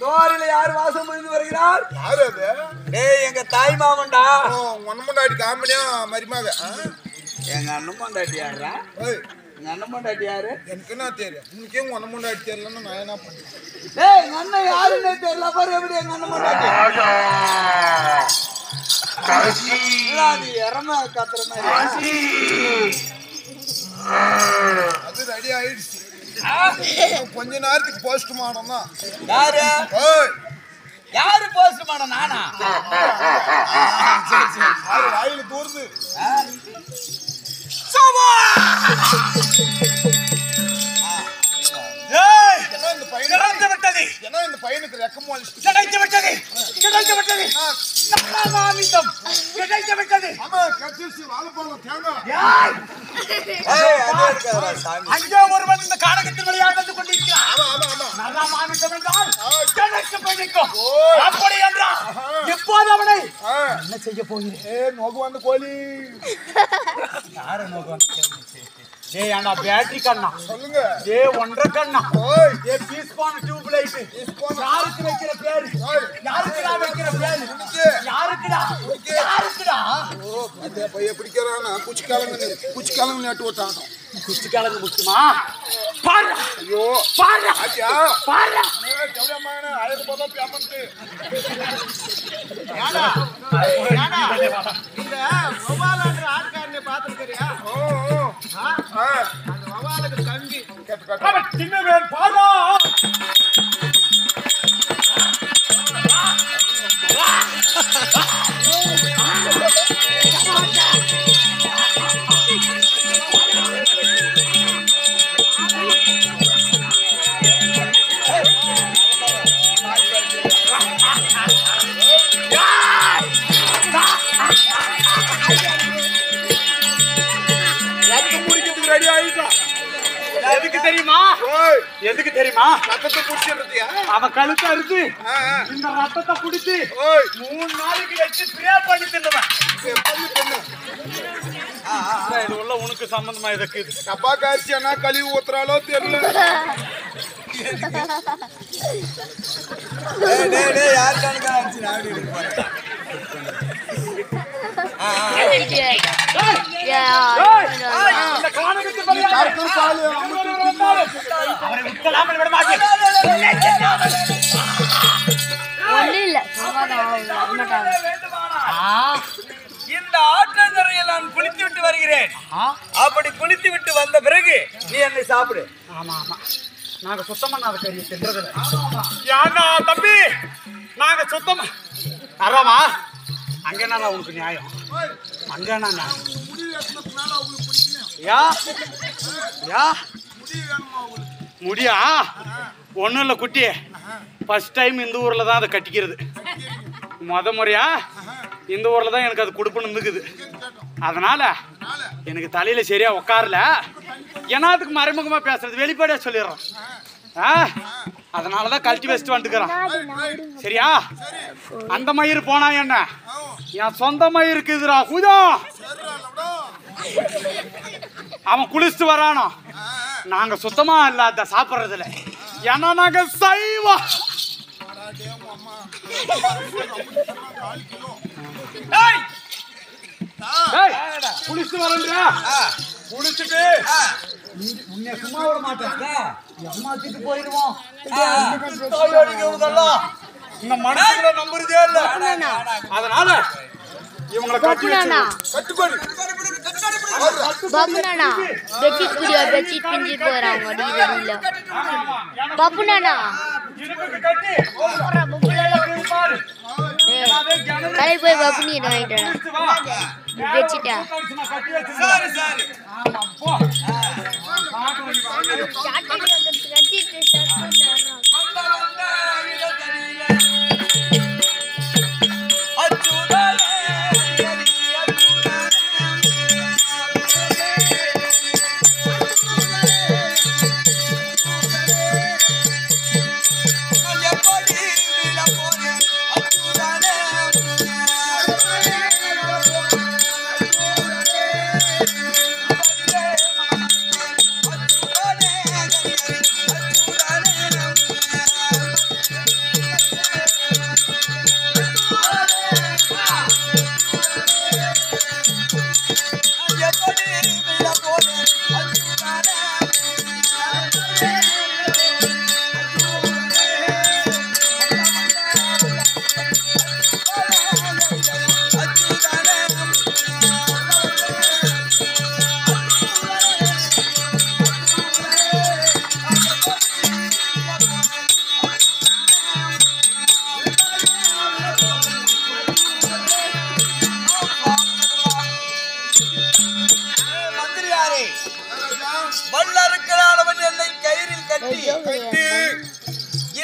தோரில யார் வாசம் புரிந்து வருகிறார்? யாரு அது? டேய் எங்க தாய் மாமன்டா. ஒன்னு முன்னாடி காமெடியா மரிமாக. எங்க அண்ணன் பொண்டாட்டி யாரா? எங்க அண்ணன் பொண்டாட்டி யாரு? எனக்கு என்ன தெரியும்? உனக்கே ஒன்னு முன்னாடி தெரியலன்னு நான் என்ன பண்ணேன்? டேய் எங்க அண்ணன் யாருன்னே தெரியல பாரு எப்படி எங்க அண்ணன் பொண்டாட்டி. அது எரம கத்துற மாதிரி. அது ரெடி ஆயிடுச்சு. கொஞ்ச நேரத்துக்கு போஸ்ட் மாடம் தான். யாரு? யாரு போஸ்ட் மாடம்? நானா? வாயில தூர்ந்து இந்த பையனுக்கு ரெக்கமோ கிடைத்து விட்டது. ஆமா கட்சி வாழைப்பழம் தேங்காய். அங்கே ஒருவன் இந்த கானகத்தில் விளையாண்டு கொண்டிருக்கிறான். நல்லா மாமிசம் என்றால் அப்படி என்றால் எப்போது அவனை என்ன செய்ய போகிறேன்? நோக்கு வந்து கோழி யார நோக்கு வந்து? ஏய் அண்ணா பேட்டரி கண்ணா சொல்லுங்க. ஏய் ஒன்றரை கண்ணா. ஏய் பீஸ் பான் டியூப் லைட். யாருக்கு வைக்கிற பேரு? யாருக்குடா வைக்கிற பேரு? யாருக்குடா? ஓ அதே பைய பிடிக்கறானா குச்சிக்காலங்க நட்டு ஓட்டாட்டம். குச்சிக்காலங்க முக்கியமா? பாரு. ஐயோ பாரு. ஆச்சா பாரு. ஜவுடமான ஆயிரம் போதோ பேமெண்ட். இந்த வவாலன்ற ஆட்காரனை பாத்துக்கறியா? அந்த வவாலுக்கு தம்பி அவன் சின்னவேன் பாடா. ரெடி ஆயிட்டான். எதுக்கு தெரியுமா? எதுக்கு தெரியுமா? ரத்தத்தை புடிச்சிருந்தியா? அவன் கழுத்தை அறுத்து இந்த ரத்தத்தை புடிச்சு 3 நாளைக்கு வச்சு ஸ்ப்ரே பண்ணி தின்னுவேன். இது உள்ள உனக்கு சம்பந்தமா இருக்கு. டப்பா காய்ச்சியானா கழிவு ஊத்துறாலோ தெரியல. இந்த ஆற்றங்கரையில் நான் குளித்து விட்டு வருகிறேன். அப்படி குளித்து விட்டு வந்த பிறகு நீ என்னை சாப்பிடு. ஆமா ஆமா நாங்க சுத்தமா நான் கறி தின்றதில்ல. ஏன்னா தம்பி நாங்க சுத்தமா அறமா அங்க என்ன உனக்கு நியாயம்? அங்க என்ன முடியா? ஒன்றும் இல்லை குட்டி. ஃபர்ஸ்ட் டைம் இந்த ஊரில் தான் அதை கட்டிக்கிறது. முறையா இந்த ஊரில் தான் எனக்கு அது கொடுப்புன்னு இருக்குது. அதனால் எனக்கு தலையில் சரியாக உட்காரல. ஏன்னா அதுக்கு மறைமுகமாக பேசுறது வெளிப்படையாக சொல்லிடுறோம். அதனால தான் கழட்டி வச்சுட்டு வந்துக்கிறோம். சரியா? அந்த மயிர் போனா என்ன என் சொந்த மயிர் இருக்குதுடா. ஹூதா அவன் குளிச்சுட்டு வரானோ. நாங்க சுத்தமா இல்லாத சாப்பிட்றதில்ல. ஏன்னா நாங்க சைவம். குளிச்சுட்டு வரேன்றா. குளிச்சுட்டு உன்னை சும்மா விட மாட்டேன். ஏமாத்திட்டு போயிடுவோம். இந்த மனசுல நம்புறதே இல்ல. அதனால இவங்களை கட்டுக்கோடி बाबू नाना बेचित कुड़िया बेचित पिंजी पोरा मोड़ी वेला बाबू नाना कल போய் बाबू நீ வாங்கிட்டா बेचिटा சரி சரி ஆமா போ சாட்டி வந்து கட்டிட்டு சட்டு வந்த வந்த இத தெரியல அச்சுதாலே கட்டி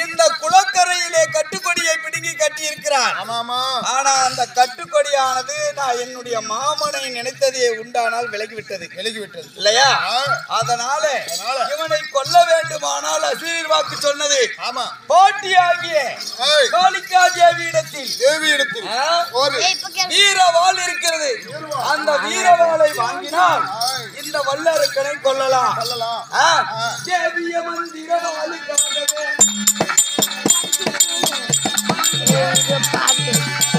இந்த குளக்கரையிலே கட்டுக்கொடியை பிடுங்கி கட்டி இருக்கிறான். ஆனா அந்த கட்டுக்கொடியானது நான் என்னுடைய மாமனை நினைத்ததே உண்டானால் விலகிவிட்டது இல்லையா? அதனால இவனை கொல்ல வேண்டுமானால் அசீர் வாக்கு சொன்னது போட்டியாகிய காளிகா தேவியிடத்தில் வீரவாள் இருக்கிறது. அந்த வீரவாளை வாங்கினால் இந்த வல்லரக்கனை கொல்லலாம். தேவிய மந்திரவாளுக்காகவே பாட்டு